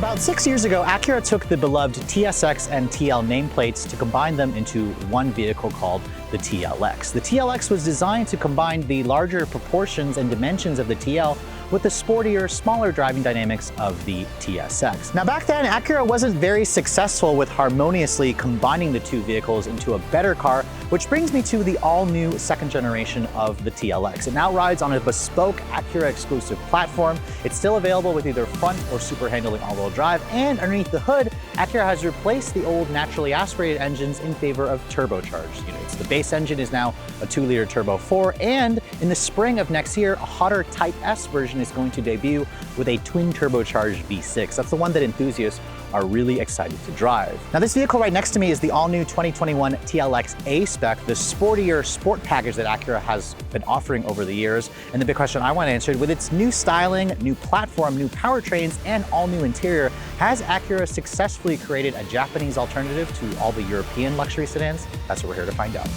About 6 years ago, Acura took the beloved TSX and TL nameplates to combine them into one vehicle called the TLX. The TLX was designed to combine the larger proportions and dimensions of the TL with the sportier, smaller driving dynamics of the TSX. Now back then, Acura wasn't very successful with harmoniously combining the two vehicles into a better car, which brings me to the all-new second generation of the TLX. It now rides on a bespoke Acura exclusive platform. It's still available with either front or super handling all-wheel drive, and underneath the hood, Acura has replaced the old naturally aspirated engines in favor of turbocharged units. The base engine is now a 2-liter Turbo 4, and in the spring of next year, a hotter Type S version is going to debut with a twin turbocharged V6. That's the one that enthusiasts are really excited to drive. Now this vehicle right next to me is the all-new 2021 TLX A-Spec, the sportier sport package that Acura has been offering over the years. And the big question I want to answer, with its new styling, new platform, new powertrains, and all-new interior, has Acura successfully created a Japanese alternative to all the European luxury sedans? That's what we're here to find out.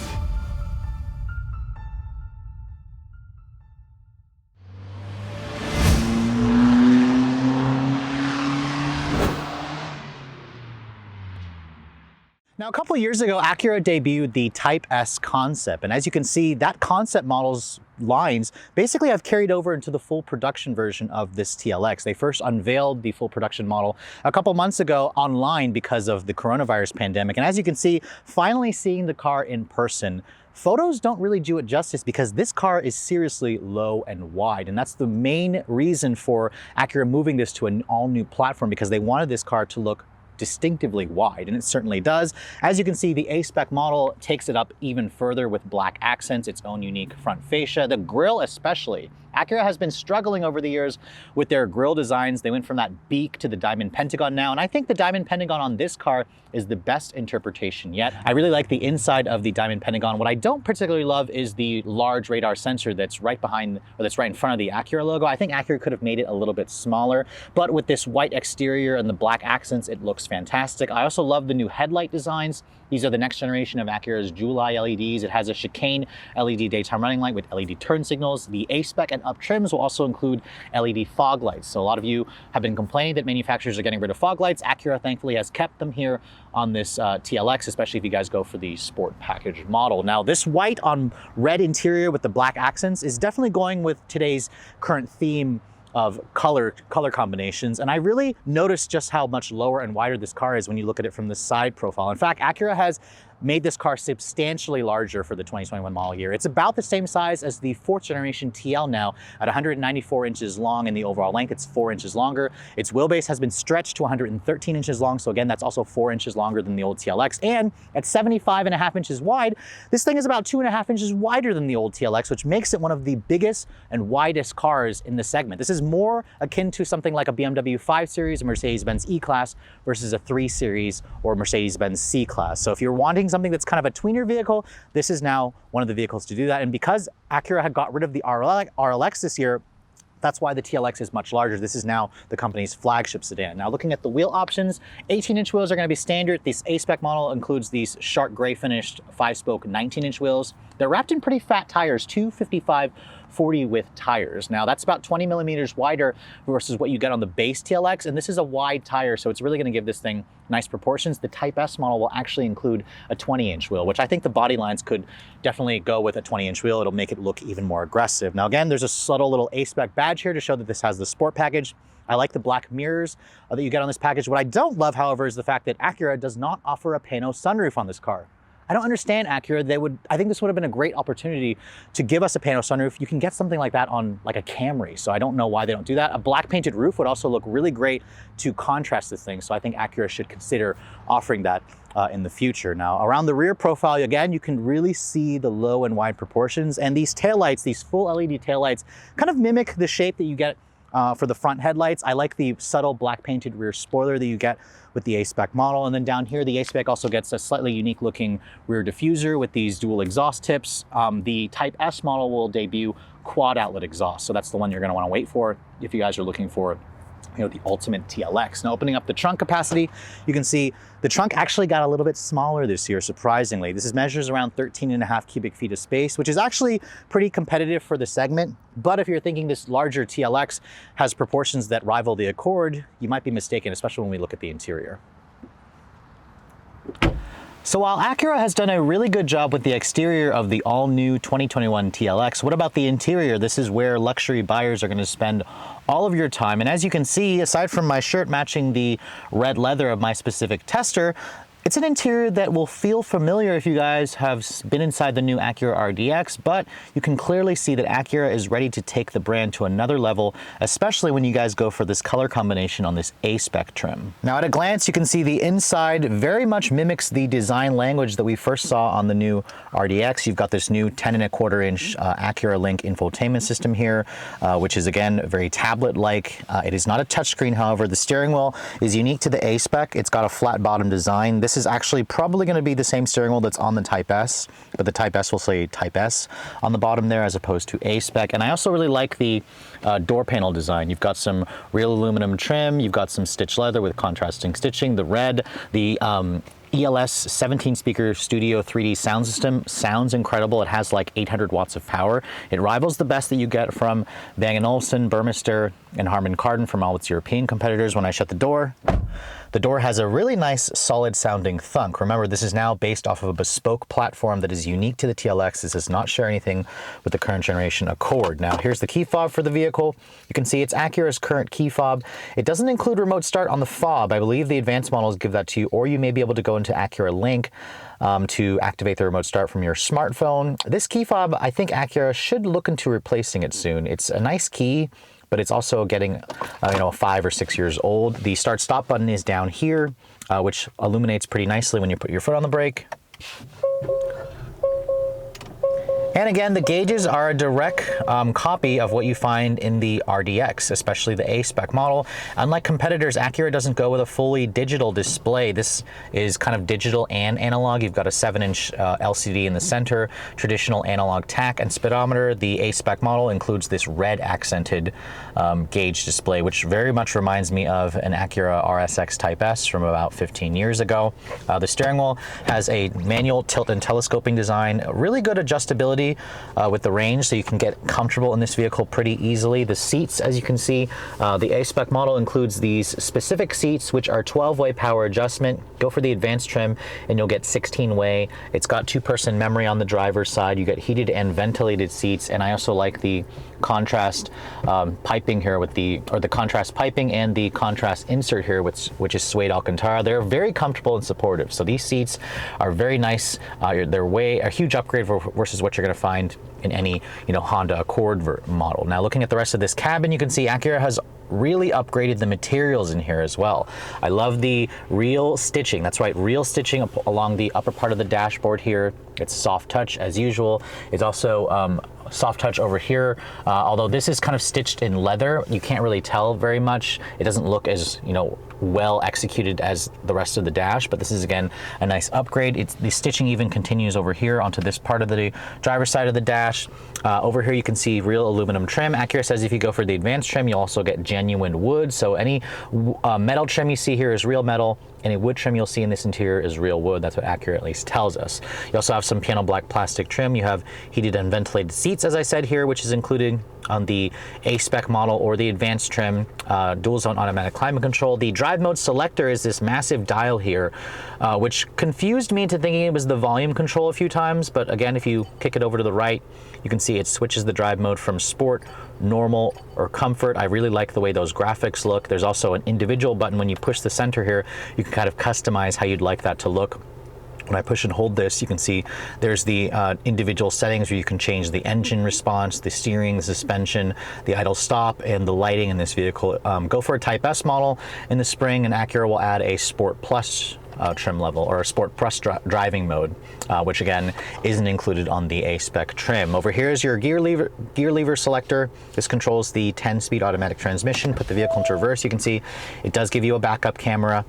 Now, a couple of years ago, Acura debuted the Type S concept, and as you can see, that concept model's lines basically have carried over into the full production version of this TLX. They first unveiled the full production model a couple months ago online because of the coronavirus pandemic, and as you can see, finally seeing the car in person, photos don't really do it justice because this car is seriously low and wide, and that's the main reason for Acura moving this to an all-new platform, because they wanted this car to look distinctively wide, and it certainly does. As you can see, the A-Spec model takes it up even further with black accents, its own unique front fascia, the grille especially. Acura has been struggling over the years with their grille designs. They went from that beak to the diamond pentagon now, and I think the diamond pentagon on this car is the best interpretation yet. I really like the inside of the diamond pentagon. What I don't particularly love is the large radar sensor that's right behind, or that's right in front of the Acura logo. I think Acura could have made it a little bit smaller, but with this white exterior and the black accents, it looks fantastic. I also love the new headlight designs. These are the next generation of Acura's July LEDs. It has a chicane LED daytime running light with LED turn signals. The A-Spec and up trims will also include LED fog lights. So a lot of you have been complaining that manufacturers are getting rid of fog lights. Acura thankfully has kept them here on this TLX, especially if you guys go for the sport package model. Now this white on red interior with the black accents is definitely going with today's current theme of color combinations, and I really noticed just how much lower and wider this car is when you look at it from the side profile. In fact, Acura has made this car substantially larger for the 2021 model year. It's about the same size as the 4th generation TL now, at 194 inches long in the overall length. It's 4 inches longer. Its wheelbase has been stretched to 113 inches long, so again, that's also 4 inches longer than the old TLX. And at 75.5 inches wide, this thing is about 2.5 inches wider than the old TLX, which makes it one of the biggest and widest cars in the segment. This is more akin to something like a BMW 5 Series, a Mercedes-Benz E-Class, versus a 3 Series or Mercedes-Benz C-Class. So if you're wanting something that's kind of a tweener vehicle, this is now one of the vehicles to do that. And because Acura had got rid of the RLX this year, that's why the TLX is much larger. This is now the company's flagship sedan. Now looking at the wheel options, 18-inch wheels are going to be standard. This A-Spec model includes these sharp gray finished 5-spoke 19-inch wheels. They're wrapped in pretty fat tires, 255/40 width tires. Now that's about 20 millimeters wider versus what you get on the base TLX, and this is a wide tire, so it's really going to give this thing nice proportions. The Type S model will actually include a 20-inch wheel, which I think the body lines could definitely go with a 20-inch wheel. It'll make it look even more aggressive. Now again, there's a subtle little A-Spec badge here to show that this has the sport package. I like the black mirrors that you get on this package. What I don't love, however, is the fact that Acura does not offer a pano sunroof on this car. I don't understand Acura. I think this would have been a great opportunity to give us a pano sunroof. You can get something like that on like a Camry, so I don't know why they don't do that. A black painted roof would also look really great to contrast this thing, so I think Acura should consider offering that in the future. Now, around the rear profile, again, you can really see the low and wide proportions, and these taillights, these full LED taillights, kind of mimic the shape that you get for the front headlights. I like the subtle black painted rear spoiler that you get with the A-Spec model. And then down here, the A-Spec also gets a slightly unique looking rear diffuser with these dual exhaust tips. The Type S model will debut quad outlet exhaust. So that's the one you're gonna wanna wait for if you guys are looking for the ultimate TLX. Now, opening up the trunk capacity, you can see the trunk actually got a little bit smaller this year, surprisingly. This measures around 13.5 cubic feet of space, which is actually pretty competitive for the segment. But if you're thinking this larger TLX has proportions that rival the Accord, you might be mistaken, especially when we look at the interior. So while Acura has done a really good job with the exterior of the all-new 2021 TLX, what about the interior? This is where luxury buyers are going to spend all of your time. And as you can see, aside from my shirt matching the red leather of my specific tester, it's an interior that will feel familiar if you guys have been inside the new Acura RDX, but you can clearly see that Acura is ready to take the brand to another level, especially when you guys go for this color combination on this A-Spec trim. Now at a glance, you can see the inside very much mimics the design language that we first saw on the new RDX. You've got this new 10.25-inch Acura Link infotainment system here, which is again very tablet-like. It is not a touchscreen, however. The steering wheel is unique to the A-Spec. It's got a flat bottom design. This is actually probably going to be the same steering wheel that's on the Type S, but the Type S will say Type S on the bottom there as opposed to A-Spec. And I also really like the door panel design. You've got some real aluminum trim, you've got some stitched leather with contrasting stitching, the red, the ELS 17-speaker Studio 3D sound system sounds incredible. It has like 800 watts of power. It rivals the best that you get from Bang & Olufsen, Burmester, and Harman Kardon from all its European competitors. When I shut the door has a really nice solid sounding thunk. Remember, this is now based off of a bespoke platform that is unique to the TLX. This does not share anything with the current generation Accord. Now here's the key fob for the vehicle. You can see it's Acura's current key fob. It doesn't include remote start on the fob. I believe the advanced models give that to you, or you may be able to go into Acura Link to activate the remote start from your smartphone. This key fob, I think Acura should look into replacing it soon. It's a nice key, but it's also getting 5 or 6 years old. The start stop button is down here, which illuminates pretty nicely when you put your foot on the brake. And again, the gauges are a direct copy of what you find in the RDX, especially the A-Spec model. Unlike competitors, Acura doesn't go with a fully digital display. This is kind of digital and analog. You've got a 7-inch LCD in the center, traditional analog tach and speedometer. The A-Spec model includes this red accented gauge display, which very much reminds me of an Acura RSX Type S from about 15 years ago. The steering wheel has a manual tilt and telescoping design, really good adjustability with the range, so you can get comfortable in this vehicle pretty easily. The seats, as you can see, the A-Spec model includes these specific seats, which are 12-way power adjustment. Go for the advanced trim and you'll get 16-way. It's got 2-person memory on the driver's side. You get heated and ventilated seats, and I also like the contrast piping here with the contrast piping and the contrast insert here, which is suede Alcantara. They're very comfortable and supportive. So these seats are very nice. They're a huge upgrade versus what you're going to find in any Honda Accord model. Now looking at the rest of this cabin, you can see Acura has really upgraded the materials in here as well. I love the real stitching. That's right, real stitching along the upper part of the dashboard here. It's soft touch as usual. It's also soft touch over here. Although this is kind of stitched in leather, you can't really tell very much. It doesn't look as well executed as the rest of the dash, but this is again a nice upgrade. The stitching even continues over here onto this part of the driver's side of the dash. Over here you can see real aluminum trim. Acura says if you go for the advanced trim, you'll also get genuine wood. So any metal trim you see here is real metal. Any wood trim you'll see in this interior is real wood. That's what Acura at least tells us. You also have some piano black plastic trim. You have heated and ventilated seats, as I said here, which is included on the A-Spec model or the advanced trim. Dual zone automatic climate control. The drive mode selector is this massive dial here, which confused me into thinking it was the volume control a few times. But again, if you kick it over to the right, you can see it switches the drive mode from sport, normal, or comfort. I really like the way those graphics look. There's also an individual button. When you push the center here, you can kind of customize how you'd like that to look. When I push and hold this, you can see there's the individual settings where you can change the engine response, the steering, the suspension, the idle stop, and the lighting in this vehicle. Go for a Type S model in the spring, and Acura will add a Sport Plus trim level, or a Sport Plus driving mode, which again isn't included on the A-Spec trim. Over here is your gear lever selector. This controls the 10-speed automatic transmission. Put the vehicle into reverse. You can see it does give you a backup camera.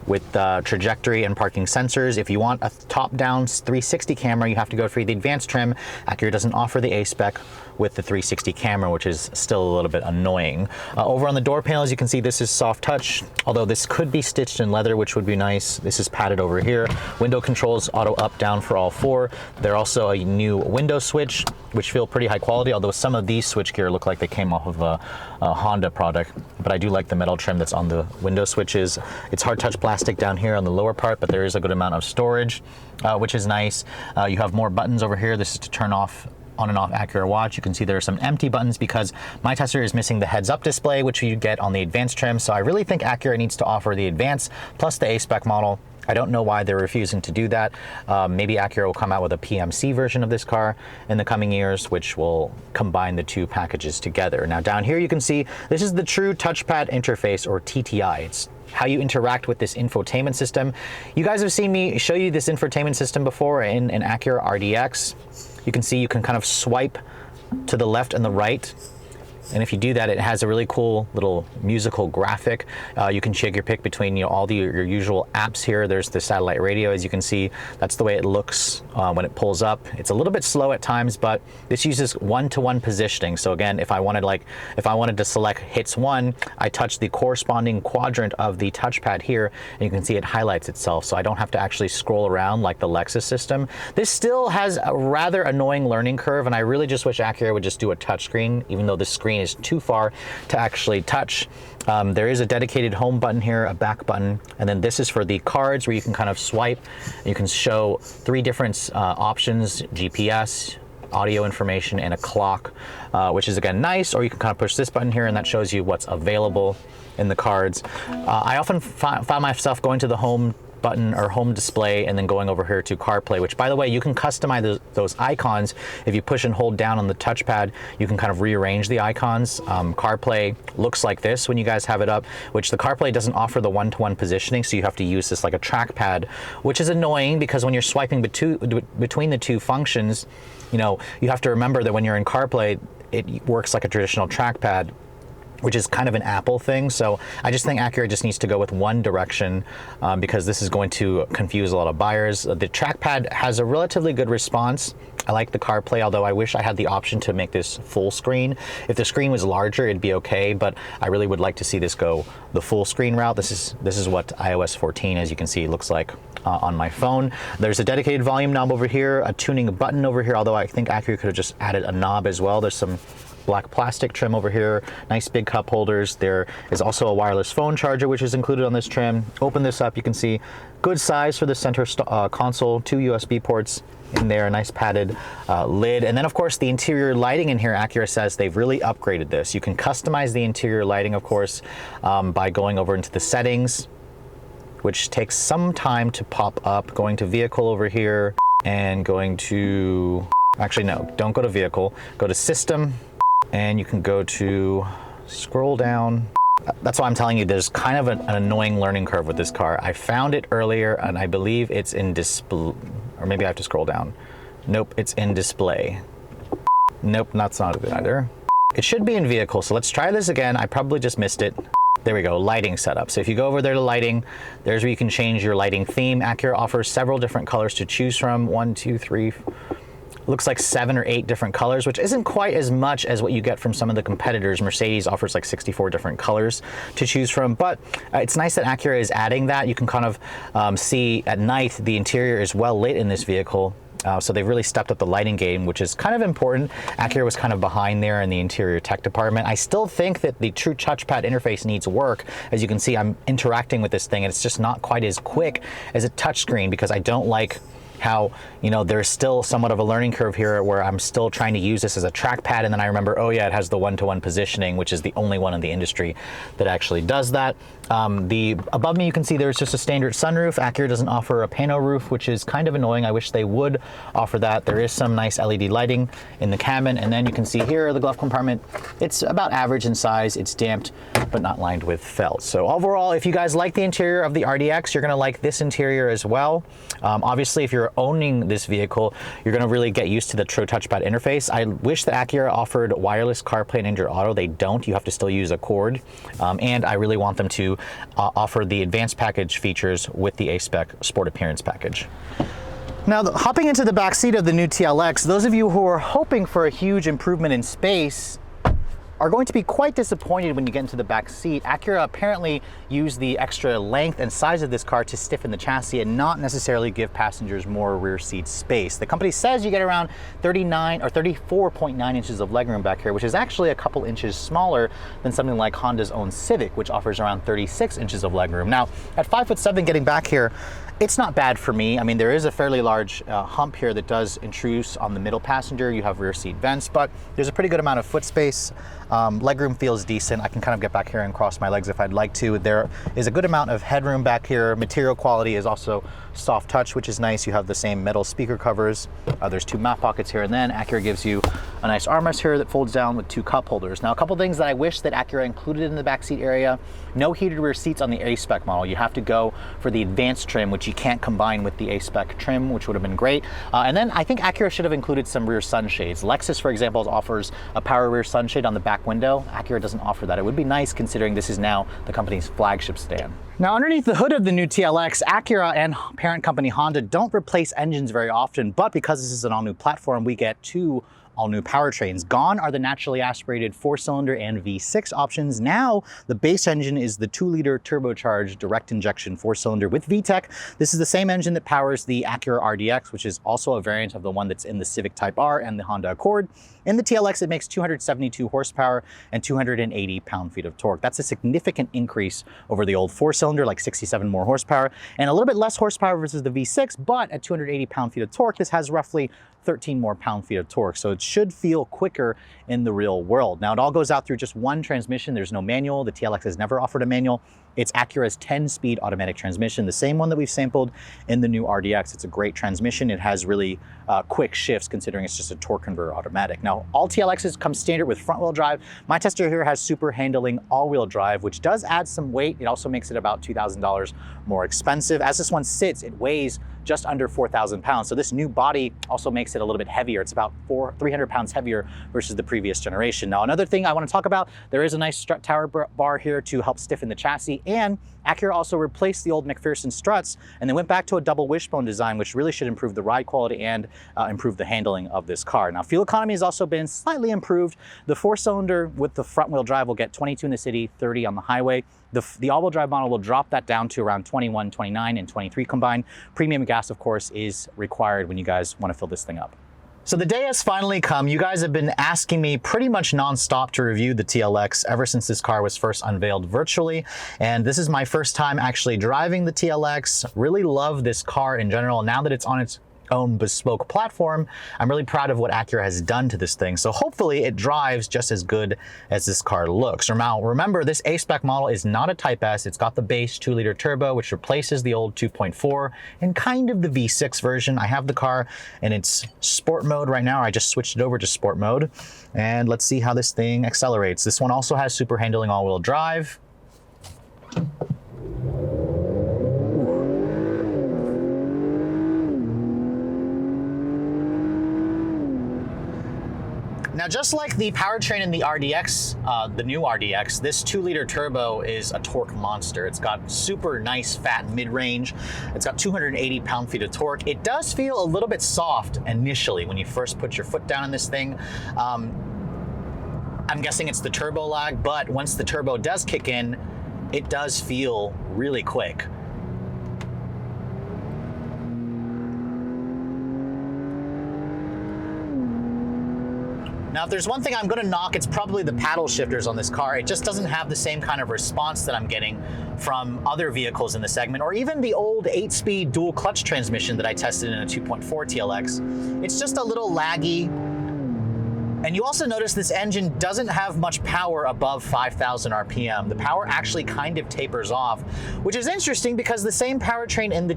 with trajectory and parking sensors. If you want a top-down 360 camera, you have to go for the advanced trim. Acura doesn't offer the A-Spec with the 360 camera, which is still a little bit annoying. Over on the door panels, you can see this is soft touch, although this could be stitched in leather, which would be nice. This is padded over here. Window controls, auto up, down for all four. They're also a new window switch, which feel pretty high quality, although some of these switchgear look like they came off of a Honda product, but I do like the metal trim that's on the window switches. It's hard touch plastic down here on the lower part, but there is a good amount of storage, which is nice. You have more buttons over here. This is to turn off on and off Acura watch. You can see there are some empty buttons because my tester is missing the heads-up display, which you get on the advanced trim. So I really think Acura needs to offer the advanced plus the A-Spec model. I don't know why they're refusing to do that. Maybe Acura will come out with a PMC version of this car in the coming years, which will combine the two packages together. Now down here you can see this is the true touchpad interface, or TTI. It's how you interact with this infotainment system. You guys have seen me show you this infotainment system before in an Acura RDX. You can see you can kind of swipe to the left and the right. And if you do that, it has a really cool little musical graphic. You can shake your pick between all your usual apps here. There's the satellite radio, as you can see. That's the way it looks when it pulls up. It's a little bit slow at times, but this uses one-to-one positioning. So again, if I wanted to select hits 1, I touch the corresponding quadrant of the touchpad here, and you can see it highlights itself. So I don't have to actually scroll around like the Lexus system. This still has a rather annoying learning curve, and I really just wish Acura would just do a touchscreen, even though the screen is too far to actually touch. There is a dedicated home button here, a back button, and then this is for the cards where you can kind of swipe. You can show 3 different options: GPS, audio information, and a clock, which is again nice. Or you can kind of push this button here and that shows you what's available in the cards. I often found myself going to the home button or home display and then going over here to CarPlay, which, by the way, you can customize those icons. If you push and hold down on the touchpad, you can kind of rearrange the icons. CarPlay looks like this when you guys have it up, which the CarPlay doesn't offer the one-to-one positioning, so you have to use this like a trackpad, which is annoying because when you're swiping between the two functions, you have to remember that when you're in CarPlay, it works like a traditional trackpad, which is kind of an Apple thing. So I just think Acura just needs to go with one direction because this is going to confuse a lot of buyers. The trackpad has a relatively good response. I like the CarPlay, although I wish I had the option to make this full screen. If the screen was larger, it'd be okay, but I really would like to see this go the full screen route. This is what iOS 14, as you can see, looks like on my phone. There's a dedicated volume knob over here, a tuning button over here, although I think Acura could have just added a knob as well. There's some black plastic trim over here, nice big cup holders. There is also a wireless phone charger, which is included on this trim. Open this up, you can see good size for the center console, 2 USB ports in there, a nice padded lid. And then of course the interior lighting in here, Acura says they've really upgraded this. You can customize the interior lighting, of course, by going over into the settings, which takes some time to pop up. Going to vehicle over here and going to, actually no, don't go to vehicle, go to system, and you can go to scroll down. That's why I'm telling you there's kind of an annoying learning curve with this car. I found it earlier and I believe it's in display, or maybe I have to scroll down. Nope, it's in display. Nope, that's not it either. It should be in vehicle, so let's try this again. I probably just missed it. There we go, lighting setup. So if you go over there to lighting, there's where you can change your lighting theme. Acura offers several different colors to choose from. 1, 2, 3, looks like 7 or 8 different colors, which isn't quite as much as what you get from some of the competitors. Mercedes offers like 64 different colors to choose from, but it's nice that Acura is adding that. You can kind of see at night the interior is well lit in this vehicle. So they've really stepped up the lighting game, which is kind of important. Acura was kind of behind there in the interior tech department. I still think that the true touchpad interface needs work. As you can see, I'm interacting with this thing and it's just not quite as quick as a touchscreen because I don't like how, there's still somewhat of a learning curve here where I'm still trying to use this as a trackpad, and then I remember, oh yeah, it has the one-to-one positioning, which is the only one in the industry that actually does that. Above me, you can see there's just a standard sunroof. Acura doesn't offer a pano roof, which is kind of annoying. I wish they would offer that. There is some nice LED lighting in the cabin, and then you can see here the glove compartment. It's about average in size. It's damped, but not lined with felt. So overall, if you guys like the interior of the RDX, you're gonna like this interior as well. Obviously, if you're you're owning this vehicle, you're going to really get used to the True Touchpad interface. I wish that Acura offered wireless CarPlay and Android Auto. They don't. You have to still use a cord. And I really want them to offer the advanced package features with the A-Spec Sport Appearance package. Now, hopping into the back seat of the new TLX, those of you who are hoping for a huge improvement in space are going to be quite disappointed when you get into the back seat. Acura apparently used the extra length and size of this car to stiffen the chassis and not necessarily give passengers more rear seat space. The company says you get around 39 or 34.9 inches of legroom back here, which is actually a couple inches smaller than something like Honda's own Civic, which offers around 36 inches of legroom. Now, at 5'7" getting back here, it's not bad for me. I mean, there is a fairly large hump here that does intrude on the middle passenger. You have rear seat vents, but there's a pretty good amount of foot space. Legroom feels decent. I can kind of get back here and cross my legs if I'd like to. There is a good amount of headroom back here. Material quality is also soft touch, which is nice. You have the same metal speaker covers. There's 2 map pockets here, and then Acura gives you a nice armrest here that folds down with 2 cup holders. Now, a couple things that I wish that Acura included in the backseat area: no heated rear seats on the A-Spec model. You have to go for the advanced trim, which you can't combine with the A-Spec trim, which would have been great. And then I think Acura should have included some rear sunshades. Lexus, for example, offers a power rear sunshade on the back window. Acura doesn't offer that. It would be nice considering this is now the company's flagship sedan. Now, underneath the hood of the new TLX, Acura and parent company Honda don't replace engines very often, but because this is an all-new platform, we get 2 all-new powertrains. Gone are the naturally aspirated 4-cylinder and V6 options. Now, the base engine is the 2-liter turbocharged direct injection 4-cylinder with VTEC. This is the same engine that powers the Acura RDX, which is also a variant of the one that's in the Civic Type R and the Honda Accord. In the TLX, it makes 272 horsepower and 280 pound-feet of torque. That's a significant increase over the old 4-cylinder, like 67 more horsepower, and a little bit less horsepower versus the V6, but at 280 pound-feet of torque, this has roughly 13 more pound-feet of torque, so it should feel quicker in the real world. Now, it all goes out through just one transmission. There's no manual. The TLX has never offered a manual. It's Acura's 10-speed automatic transmission, the same one that we've sampled in the new RDX. It's a great transmission. It has really quick shifts considering it's just a torque converter automatic. Now, all TLXs come standard with front-wheel drive. My tester here has super handling all-wheel drive, which does add some weight. It also makes it about $2,000 more expensive. As this one sits, it weighs just under 4,000 pounds. So this new body also makes it a little bit heavier. It's about 300 pounds heavier versus the previous generation. Now, another thing I want to talk about, there is a nice strut tower bar here to help stiffen the chassis, and Acura also replaced the old McPherson struts and they went back to a double wishbone design, which really should improve the ride quality and improve the handling of this car. Now, fuel economy has also been slightly improved. The 4-cylinder with the front-wheel drive will get 22 in the city, 30 on the highway. The all-wheel drive model will drop that down to around 21, 29, and 23 combined. Premium gas, of course, is required when you guys want to fill this thing up. So the day has finally come. You guys have been asking me pretty much nonstop to review the TLX ever since this car was first unveiled virtually. And this is my first time actually driving the TLX. Really love this car in general. Now that it's on its own bespoke platform, I'm really proud of what Acura has done to this thing. So hopefully it drives just as good as this car looks. Now remember, this A-Spec model is not a Type S. It's got the base 2-liter turbo, which replaces the old 2.4 and kind of the V6 version. I have the car in its sport mode right now. I just switched it over to sport mode, and let's see how this thing accelerates. This one also has super handling all-wheel drive. Now, just like the powertrain in the RDX, the new RDX, this 2-liter turbo is a torque monster. It's got super nice fat mid-range. It's got 280 pound-feet of torque. It does feel a little bit soft initially when you first put your foot down in this thing. I'm guessing it's the turbo lag, but once the turbo does kick in, it does feel really quick. Now, if there's one thing I'm going to knock, it's probably the paddle shifters on this car. It just doesn't have the same kind of response that I'm getting from other vehicles in the segment, or even the old 8-speed dual clutch transmission that I tested in a 2.4 TLX. It's just a little laggy. And you also notice this engine doesn't have much power above 5,000 RPM. The power actually kind of tapers off, which is interesting because the same powertrain in the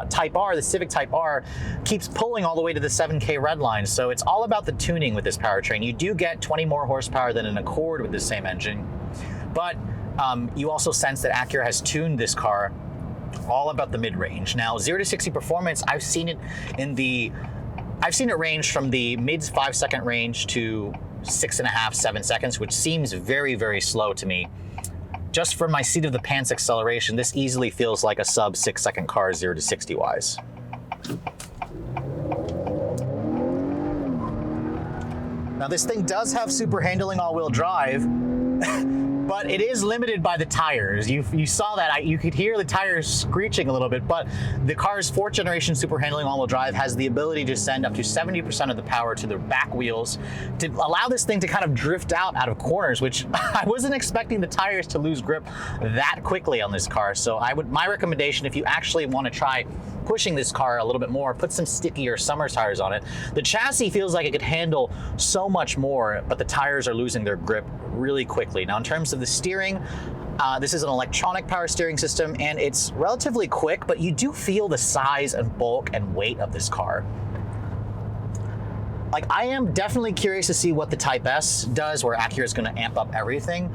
Type R, the Civic Type R, keeps pulling all the way to the 7K red line. So it's all about the tuning with this powertrain. You do get 20 more horsepower than an Accord with the same engine, but you also sense that Acura has tuned this car all about the mid-range. Now, 0 to 60 performance, I've seen it range from the mid 5-second range to 6.5, 7 seconds, which seems very, very slow to me. Just for my seat of the pants acceleration, this easily feels like a sub 6-second car 0 to 60 wise. Now this thing does have super handling all-wheel drive, but it is limited by the tires. You saw that, you could hear the tires screeching a little bit, but the car's 4th generation super handling all-wheel drive has the ability to send up to 70% of the power to the back wheels to allow this thing to kind of drift out of corners, which I wasn't expecting the tires to lose grip that quickly on this car. So my recommendation, if you actually want to try pushing this car a little bit more, put some stickier summer tires on it. The chassis feels like it could handle so much more, but the tires are losing their grip really quickly. Now, in terms of the steering, this is an electronic power steering system, and it's relatively quick, but you do feel the size and bulk and weight of this car. Like, I am definitely curious to see what the Type S does, where Acura is going to amp up everything,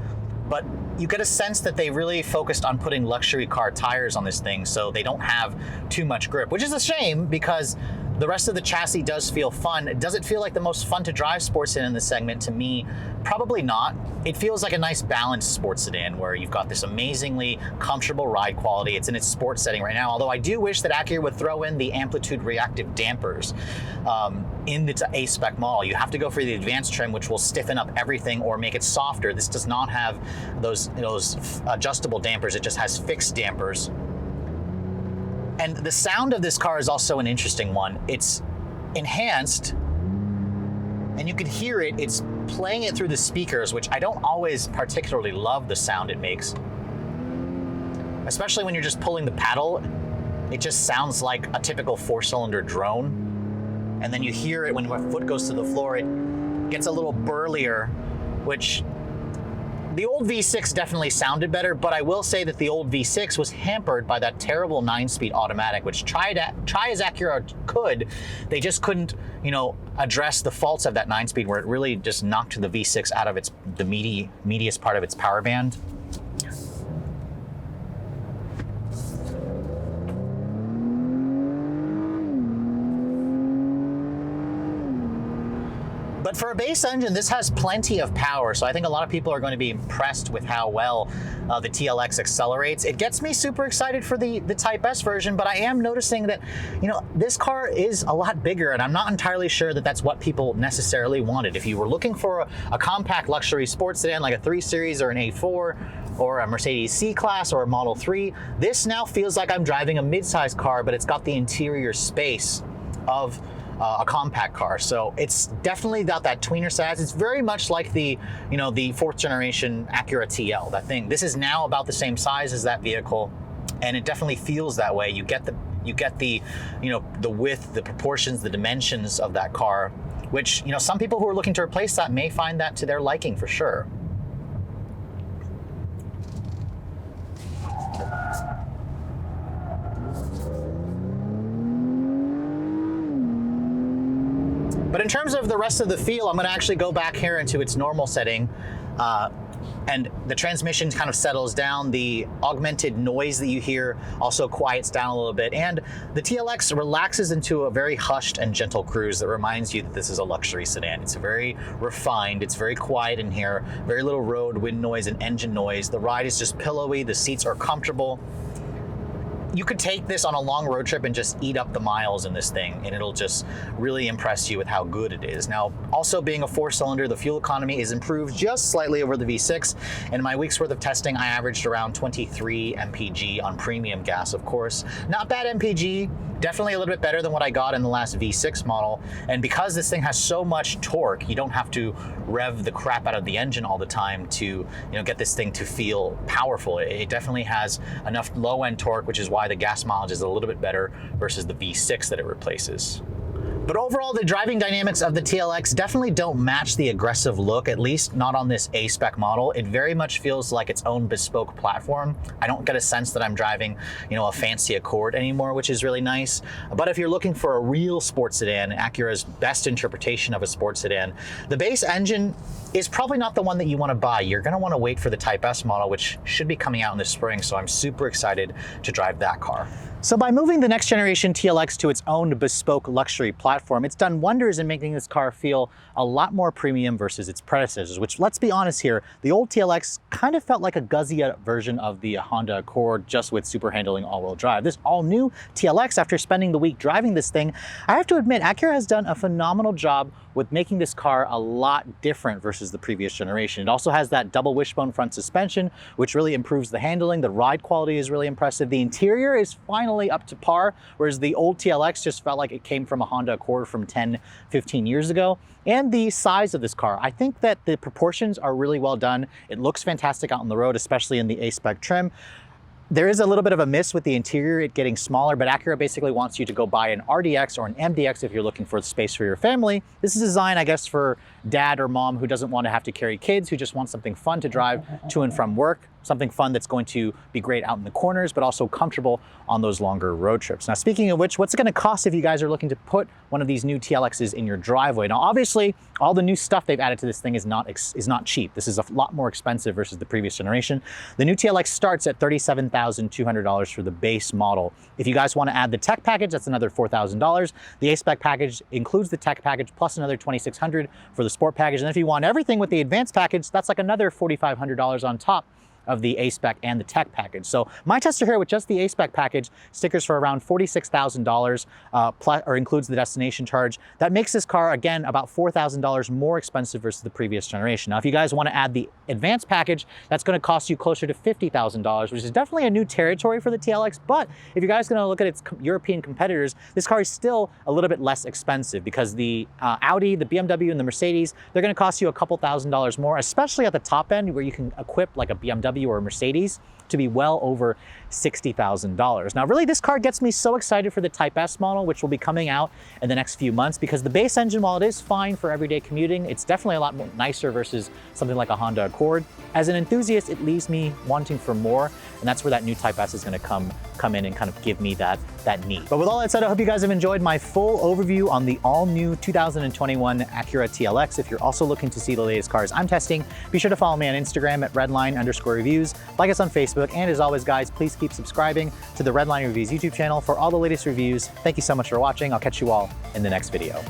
but you get a sense that they really focused on putting luxury car tires on this thing so they don't have too much grip, which is a shame because the rest of the chassis does feel fun. Does it feel like the most fun to drive sports sedan in this segment? To me, probably not. It feels like a nice balanced sports sedan where you've got this amazingly comfortable ride quality. It's in its sports setting right now, although I do wish that Acura would throw in the amplitude reactive dampers in the A-spec model. You have to go for the advanced trim, which will stiffen up everything or make it softer. This does not have those adjustable dampers. It just has fixed dampers. And the sound of this car is also an interesting one. It's enhanced, and you can hear it. It's playing it through the speakers, which I don't always particularly love the sound it makes. Especially when you're just pulling the paddle, it just sounds like a typical 4-cylinder drone. And then you hear it when my foot goes to the floor, it gets a little burlier, which the old V6 definitely sounded better, but I will say that the old V6 was hampered by that terrible 9-speed automatic, which try as Acura could, they just couldn't, address the faults of that 9-speed, where it really just knocked the V6 out of the meatiest part of its power band. But for a base engine, this has plenty of power, so I think a lot of people are going to be impressed with how well the TLX accelerates. It gets me super excited for the Type S version, but I am noticing that, this car is a lot bigger, and I'm not entirely sure that that's what people necessarily wanted. If you were looking for a compact luxury sports sedan like a 3 Series or an A4, or a Mercedes C-Class or a Model 3, this now feels like I'm driving a mid-sized car, but it's got the interior space of a compact car. So it's definitely got that tweener size. It's very much like the 4th generation Acura TL, that thing. This is now about the same size as that vehicle, and it definitely feels that way. You get the the width, the proportions, the dimensions of that car, which, some people who are looking to replace that may find that to their liking for sure. But in terms of the rest of the feel, I'm going to actually go back here into its normal setting, and the transmission kind of settles down. The augmented noise that you hear also quiets down a little bit, and the TLX relaxes into a very hushed and gentle cruise that reminds you that this is a luxury sedan. It's very refined, it's very quiet in here, very little road, wind noise, and engine noise. The ride is just pillowy, the seats are comfortable. You could take this on a long road trip and just eat up the miles in this thing, and it'll just really impress you with how good it is. Now, also being a 4-cylinder, the fuel economy is improved just slightly over the V6. In my week's worth of testing, I averaged around 23 mpg on premium gas, of course. Not bad mpg, definitely a little bit better than what I got in the last V6 model. And because this thing has so much torque, you don't have to rev the crap out of the engine all the time to get this thing to feel powerful. It definitely has enough low-end torque, which is why the gas mileage is a little bit better versus the V6 that it replaces. But overall, the driving dynamics of the TLX definitely don't match the aggressive look, at least not on this A-Spec model. It very much feels like its own bespoke platform. I don't get a sense that I'm driving, a fancy Accord anymore, which is really nice. But if you're looking for a real sports sedan, Acura's best interpretation of a sports sedan, the base engine is probably not the one that you want to buy. You're going to want to wait for the Type S model, which should be coming out in the spring, so I'm super excited to drive that car. So by moving the next generation TLX to its own bespoke luxury platform, it's done wonders in making this car feel a lot more premium versus its predecessors, which, let's be honest here, the old TLX kind of felt like a guzzy version of the Honda Accord, just with super handling all-wheel drive. This all-new TLX, after spending the week driving this thing, I have to admit, Acura has done a phenomenal job with making this car a lot different versus the previous generation. It also has that double wishbone front suspension, which really improves the handling. The ride quality is really impressive. The interior is finally up to par, whereas the old TLX just felt like it came from a Honda Accord from 10, 15 years ago. And the size of this car, I think that the proportions are really well done. It looks fantastic out on the road, especially in the A-Spec trim. There is a little bit of a miss with the interior, it getting smaller, but Acura basically wants you to go buy an RDX or an MDX if you're looking for space for your family. This is designed, I guess, for dad or mom who doesn't want to have to carry kids, who just wants something fun to drive to and from work, something fun that's going to be great out in the corners, but also comfortable on those longer road trips. Now, speaking of which, what's it going to cost if you guys are looking to put one of these new TLXs in your driveway? Now, obviously, all the new stuff they've added to this thing is not cheap. This is a lot more expensive versus the previous generation. The new TLX starts at $37,200 for the base model. If you guys want to add the tech package, that's another $4,000. The A-Spec package includes the tech package plus another $2,600 for the sport package. And if you want everything with the advanced package, that's like another $4,500 on top of the A-Spec and the tech package. So my tester here with just the A-Spec package stickers for around $46,000 or includes the destination charge. That makes this car, again, about $4,000 more expensive versus the previous generation. Now, if you guys want to add the advanced package, that's going to cost you closer to $50,000, which is definitely a new territory for the TLX. But if you guys are going to look at its European competitors, this car is still a little bit less expensive because the Audi, the BMW, and the Mercedes, they're going to cost you a couple $1,000s more, especially at the top end where you can equip like a BMW or a Mercedes to be well over $60,000. Now, really, this car gets me so excited for the Type S model, which will be coming out in the next few months, because the base engine, while it is fine for everyday commuting, it's definitely a lot more nicer versus something like a Honda Accord. As an enthusiast, it leaves me wanting for more, and that's where that new Type S is going to come in and kind of give me that need. But with all that said, I hope you guys have enjoyed my full overview on the all-new 2021 Acura TLX. If you're also looking to see the latest cars I'm testing, be sure to follow me on Instagram at redline_reviews, like us on Facebook, and as always, guys, please keep subscribing to the Redline Reviews YouTube channel for all the latest reviews. Thank you so much for watching. I'll catch you all in the next video.